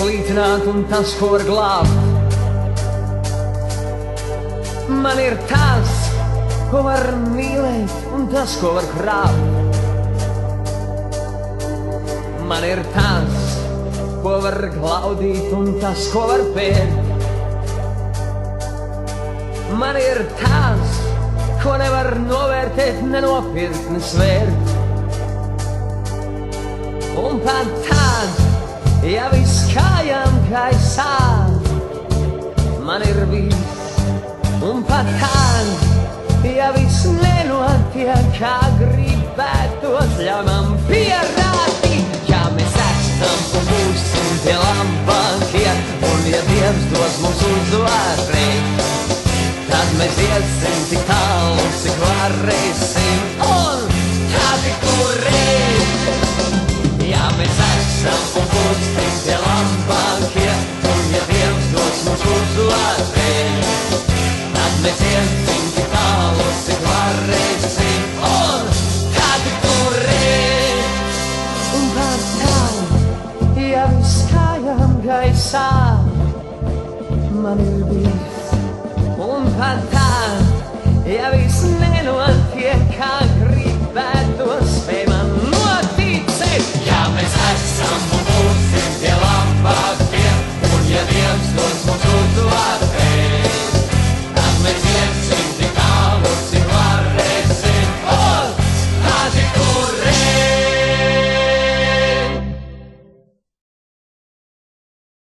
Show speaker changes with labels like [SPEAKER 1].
[SPEAKER 1] slīcināt un tas, ko var glābt. Man ir tas, ko var mīlēt un tas, ko var krāpt. Man ir tas, ko var glaudīt un tas, ko var pērt. Man ir tas, ko nevar novērtēt, nenopirkt, nesvērt. Un pat tad, ja viss kājām gaisā, man ir viss. Un pat tad, ja viss nenotiek, kā gribētos, ļauj man pierādīt, ja mēs esam un būsim tie labākie, un ja Dievs dos mums uzvaru, tad mēs iesim tik tālu, cik varēsim, un tad kurreiz. Ja mēs esam un būsim tie labākie, un ja Dievs dos mums uzvaru, tad mēs iesim tik tālu, cik varēsim, un tad kurreiz. Un pat tad, ja viss kājām gaisā, man ir viss. Un pat tad,